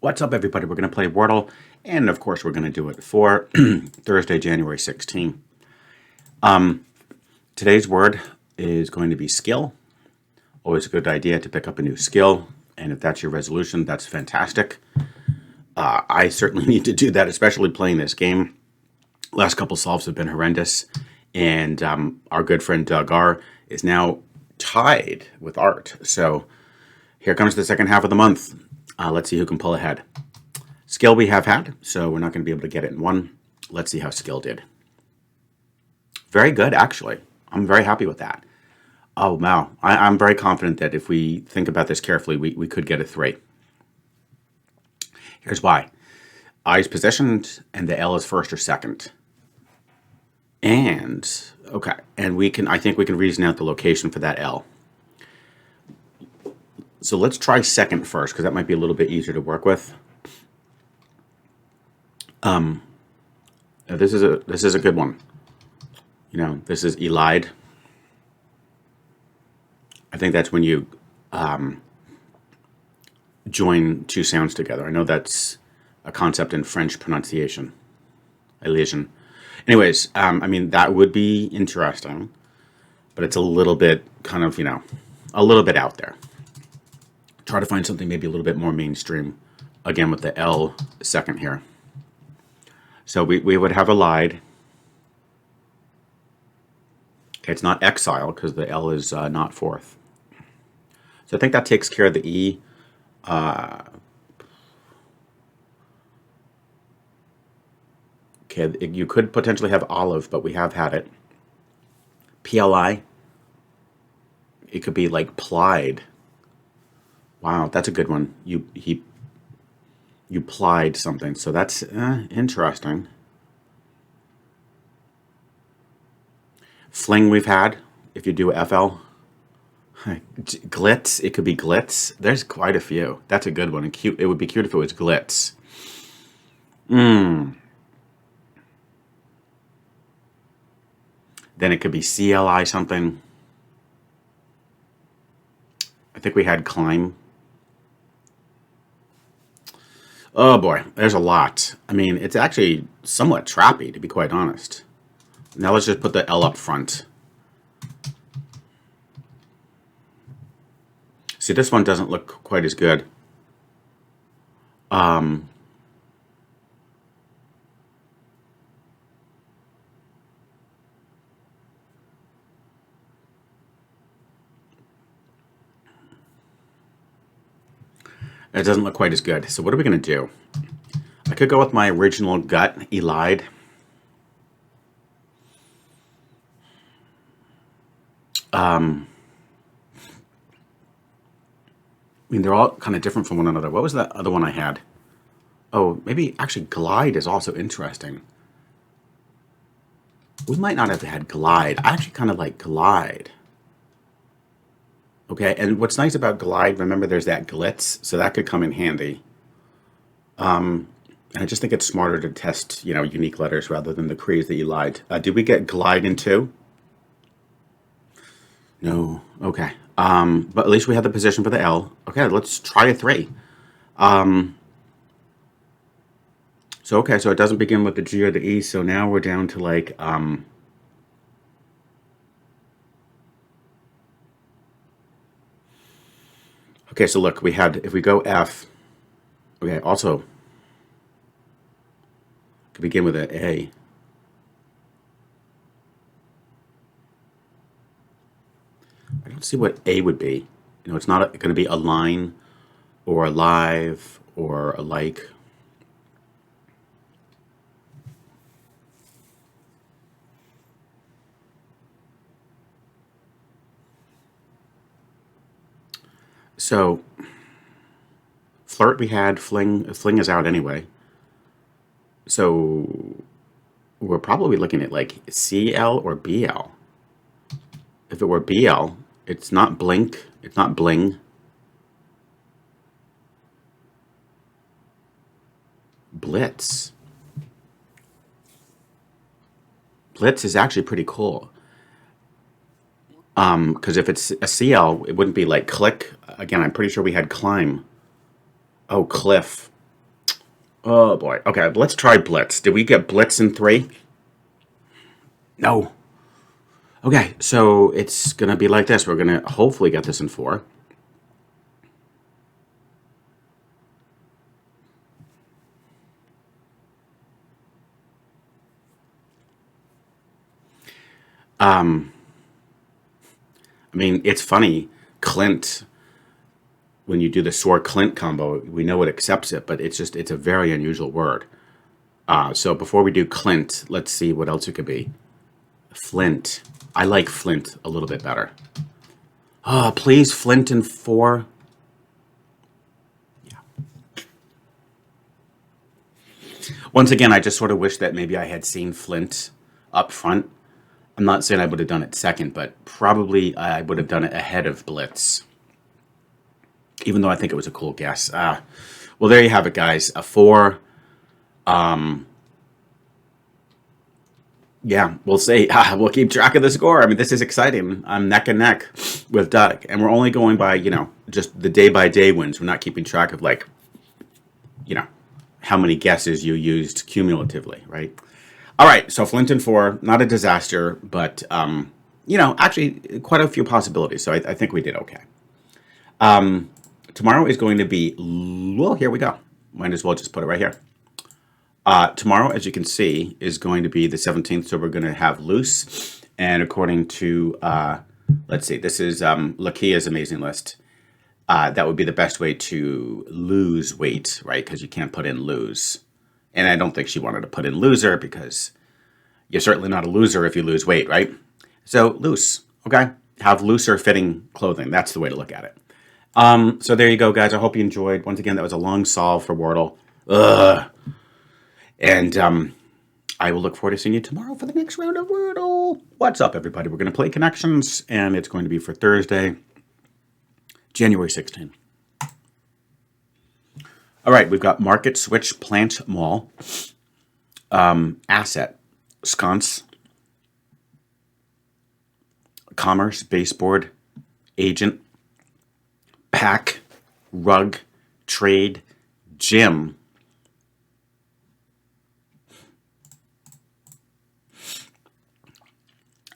What's up, everybody? We're going to play Wordle, and of course, we're going to do it for Thursday, January 16th. Today's word is going to be skill. Always a good idea to pick up a new skill, and if that's your resolution, that's fantastic. I certainly need to do that, especially playing this game. Last couple solves have been horrendous, and our good friend Doug R is now tied with Art. So here comes the second half of the month. Let's see who can pull ahead. Skill we have had, so we're not going to be able to get it in one. Let's see how skill did. Very good, actually. I'm very happy with that. Oh, wow. I'm very confident that if we think about this carefully, we could get a 3. Here's why. I is positioned, and the L is first or second. And, okay, and I think we can reason out the location for that L. So let's try second first, because that might be a little bit easier to work with. This is a good one. You know, this is elide. I think that's when you join two sounds together. I know that's a concept in French pronunciation. Elision. Anyways, I mean, that would be interesting, but it's a little bit kind of, a little bit out there. Try to find something maybe a little bit more mainstream, again with the L second here. So we would have elide. Okay, it's not exile because the L is not fourth. So I think that takes care of the E. Okay, you could potentially have olive, but we have had it. PLI. It could be like plied. Wow, that's a good one. You plied something, so that's interesting. Fling we've had. If you do FL, glitz. It could be glitz. There's quite a few. That's a good one. And cute. It would be cute if it was glitz. Then it could be CLI something. I think we had climb. Oh boy, there's a lot. I mean, it's actually somewhat trappy, to be quite honest. Now let's just put the L up front. See, this one doesn't look quite as good. It doesn't look quite as good. So what are we going to do? I could go with my original gut, elide. I mean, they're all kind of different from one another. What was that other one I had? Oh, maybe actually glide is also interesting. We might not have had glide. I actually kind of like glide. Okay, and what's nice about glide, remember there's that glitz, so that could come in handy. And I just think it's smarter to test, unique letters rather than the craze that you lied. Did we get glide in 2? No. Okay. But at least we have the position for the L. Okay, let's try a 3. So it doesn't begin with the G or the E, so now we're down to like, okay, so look, if we go F, okay, also, could begin with an A. I don't see what A would be. It's not going to be a line or a live or a like. So, flirt we had, fling is out anyway. So, we're probably looking at like CL or BL. If it were BL, it's not blink, it's not bling. Blitz. Blitz is actually pretty cool. Because if it's a CL, it wouldn't be like click. Again, I'm pretty sure we had climb. Oh, cliff. Oh boy. Okay, let's try Blitz. Did we get Blitz in 3? No. Okay, so it's gonna be like this. We're gonna hopefully get this in 4. I mean, it's funny. Clint, when you do the SOAR Clint combo, we know it accepts it, but it's a very unusual word. So before we do Clint, let's see what else it could be. Flint. I like Flint a little bit better. Oh, please, Flint in 4. Once again, I just sort of wish that maybe I had seen Flint up front. I'm not saying I would have done it second, but probably I would have done it ahead of Blitz. Even though I think it was a cool guess. Well, there you have it, guys. A 4. Yeah, we'll see. We'll keep track of the score. I mean, this is exciting. I'm neck and neck with Doug. And we're only going by, just the day-by-day wins. We're not keeping track of, how many guesses you used cumulatively, right? All right, so Flint and 4, not a disaster, but, actually quite a few possibilities. So I think we did okay. Tomorrow is going to be, well, here we go. Might as well just put it right here. Tomorrow, as you can see, is going to be the 17th, so we're going to have loose. And according to, let's see, this is Lakia's amazing list. That would be the best way to lose weight, right? Because you can't put in lose. And I don't think she wanted to put in loser because you're certainly not a loser if you lose weight, right? So loose, okay? Have looser fitting clothing. That's the way to look at it. So there you go, guys. I hope you enjoyed. Once again, that was a long solve for Wordle. And I will look forward to seeing you tomorrow for the next round of Wordle. What's up, everybody? We're going to play Connections, and it's going to be for Thursday, January 16th. All right, we've got Market, Switch, Plant, Mall, Asset, Sconce, Commerce, Baseboard, Agent, Pack, Rug, Trade, Gym,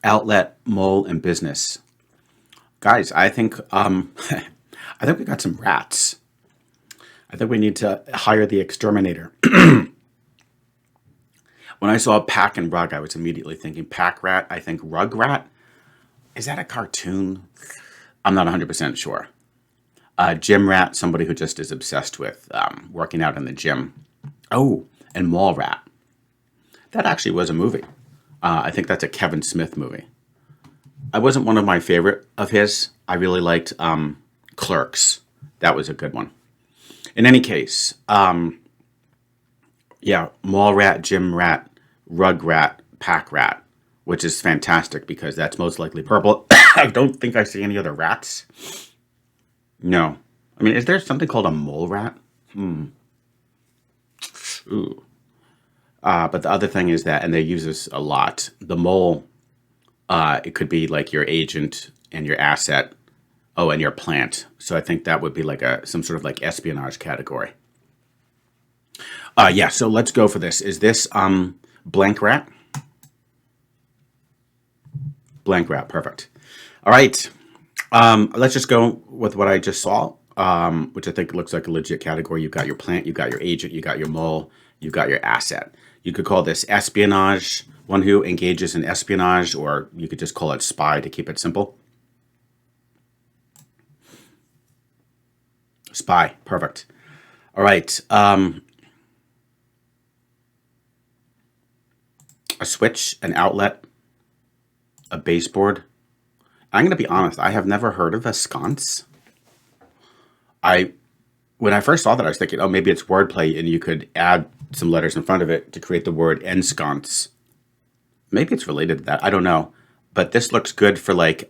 Outlet, Mole, and Business. Guys, I think I think we got some rats. I think we need to hire the exterminator. When I saw Pack and Rug, I was immediately thinking Pack Rat. I think Rug Rat. Is that a cartoon? I'm not 100% sure. Gym Rat, somebody who just is obsessed with working out in the gym. Oh, and Mall Rat. That actually was a movie. I think that's a Kevin Smith movie. I wasn't one of my favorite of his. I really liked Clerks. That was a good one. In any case, yeah, Mall Rat, Gym Rat, Rug Rat, Pack Rat, which is fantastic because that's most likely purple. I don't think I see any other rats. No. I mean, is there something called a mole rat? Ooh. But the other thing is that, and they use this a lot, the mole, it could be like your agent and your asset, and your plant. So I think that would be like some sort of like espionage category. Yeah, so let's go for this. Is this blank rat? Blank rat, perfect. All right. Let's just go with what I just saw, which I think looks like a legit category. You've got your plant, you've got your agent, you've got your mole, you've got your asset. You could call this espionage, one who engages in espionage, or you could just call it spy to keep it simple. Spy, perfect. All right. A switch, an outlet, a baseboard. I'm going to be honest, I have never heard of a sconce. When I first saw that, I was thinking, oh, maybe it's wordplay and you could add some letters in front of it to create the word ensconce. Maybe it's related to that. I don't know. But this looks good for like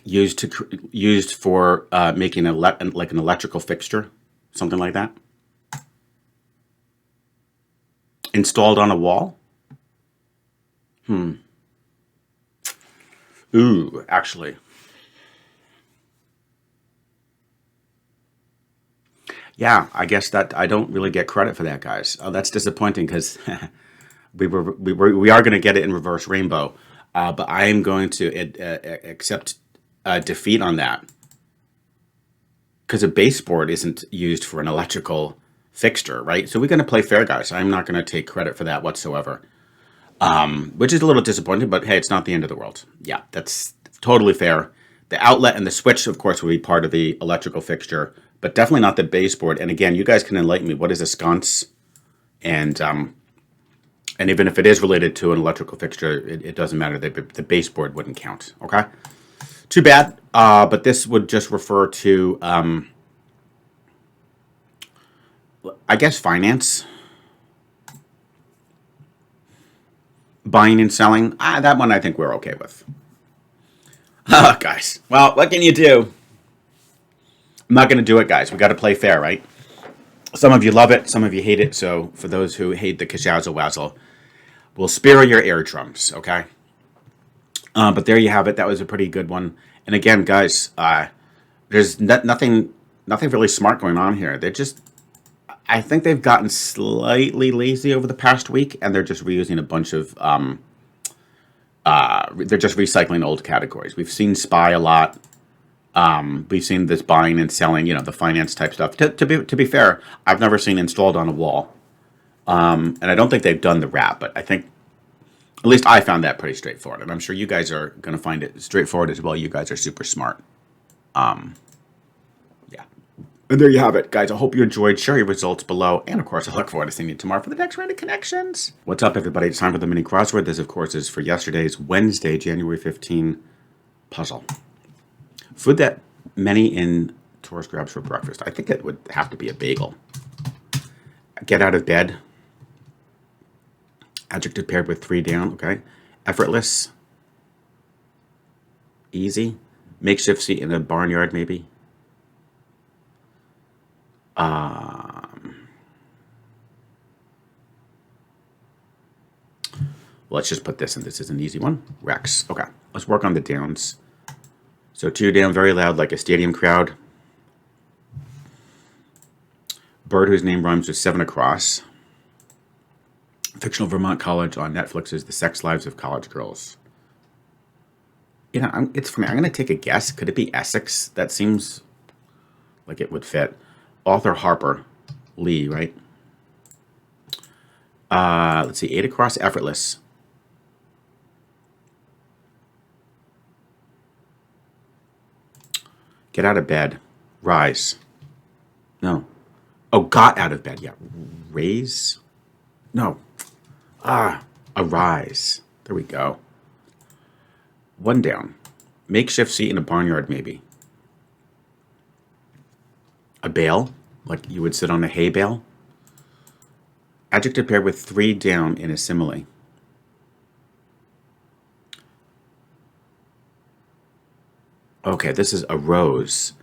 used for making like an electrical fixture, something like that. Installed on a wall. Ooh, actually. Yeah, I guess that I don't really get credit for that, guys. Oh, that's disappointing because we are going to get it in reverse rainbow, but I am going to accept defeat on that because a baseboard isn't used for an electrical fixture, right? So we're going to play fair, guys. I'm not going to take credit for that whatsoever, which is a little disappointing, but hey, it's not the end of the world. Yeah, that's totally fair. The outlet and the switch, of course, will be part of the electrical fixture, but definitely not the baseboard. And again, you guys can enlighten me. What is a sconce? And even if it is related to an electrical fixture, it doesn't matter. The baseboard wouldn't count. Okay, too bad. But this would just refer to, I guess, finance, buying and selling. That one I think we're okay with. Guys, well, what can you do? I'm not going to do it, guys. We got to play fair, right? Some of you love it, some of you hate it. So for those who hate the kashazzle wazzle, we'll spare your eardrums, okay? But there you have it. That was a pretty good one. And again, guys, there's nothing really smart going on here. I think they've gotten slightly lazy over the past week, and they're just reusing a bunch of, they're just recycling old categories. We've seen spy a lot. We've seen this buying and selling, the finance type stuff. To be fair, I've never seen installed on a wall. And I don't think they've done the wrap, but I think, at least I found that pretty straightforward. And I'm sure you guys are going to find it straightforward as well. You guys are super smart. Yeah. And there you have it, guys. I hope you enjoyed. Share your results below. And of course, I look forward to seeing you tomorrow for the next round of connections. What's up, everybody? It's time for the mini crossword. This, of course, is for yesterday's Wednesday, January 15 puzzle. Food that many in tourists grabs for breakfast. I think it would have to be a bagel. Get out of bed. Adjective paired with 3 down. Okay. Effortless. Easy. Makeshift seat in a barnyard, maybe. Let's just put this in. This is an easy one. Rex. Okay. Let's work on the downs. So 2 down, very loud, like a stadium crowd. Bird whose name rhymes with 7 across. Fictional Vermont college on Netflix is The Sex Lives of College Girls. It's funny. I'm going to take a guess. Could it be Essex? That seems like it would fit. Author Harper Lee, right? Let's see. 8 across, effortless. Get out of bed. Rise. No. Oh, got out of bed. Yeah. Raise. No. Arise. There we go. 1 down. Makeshift seat in a barnyard, maybe. A bale, like you would sit on a hay bale. Adjective paired with 3 down in a simile. Okay, this is a rose.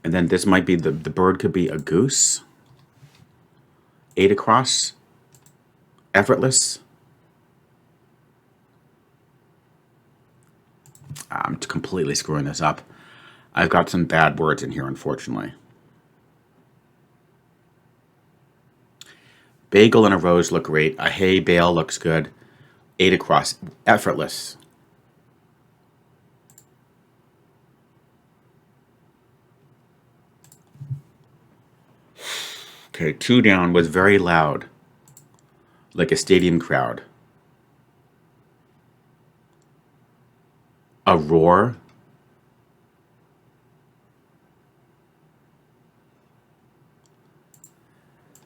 And then this might be the bird could be a goose. 8 across. Effortless. I'm completely screwing this up. I've got some bad words in here, unfortunately. Bagel and a rose look great. A hay bale looks good. 8 across. Effortless. Okay, 2 down was very loud. Like a stadium crowd. A roar.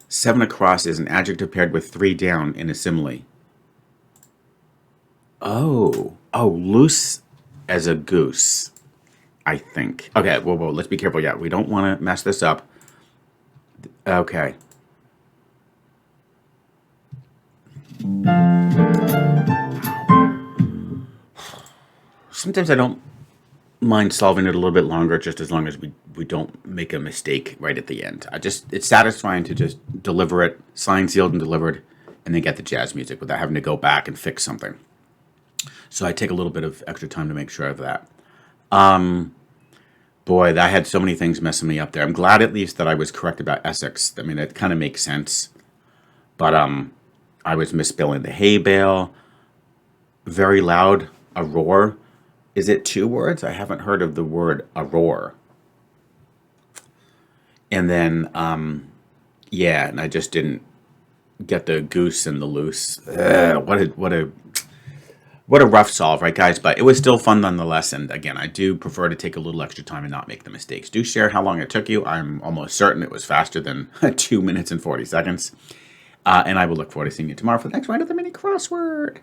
Seven across is an adjective paired with 3 down in a simile. Oh, loose as a goose, I think. Okay, whoa, let's be careful. Yeah, we don't want to mess this up. Okay. Sometimes I don't mind solving it a little bit longer, just as long as we don't make a mistake right at the end. It's satisfying to just deliver it, signed, sealed, and delivered, and then get the jazz music without having to go back and fix something. So I take a little bit of extra time to make sure of that. Boy, I had so many things messing me up there. I'm glad at least that I was correct about Essex. I mean, it kind of makes sense. But I was misspelling the hay bale. Very loud, a roar. Is it two words? I haven't heard of the word a roar. And then, yeah, and I just didn't get the goose and the loose. What a rough solve, right, guys? But it was still fun nonetheless. And again, I do prefer to take a little extra time and not make the mistakes. Do share how long it took you. I'm almost certain it was faster than 2 minutes and 40 seconds. And I will look forward to seeing you tomorrow for the next round of the mini crossword.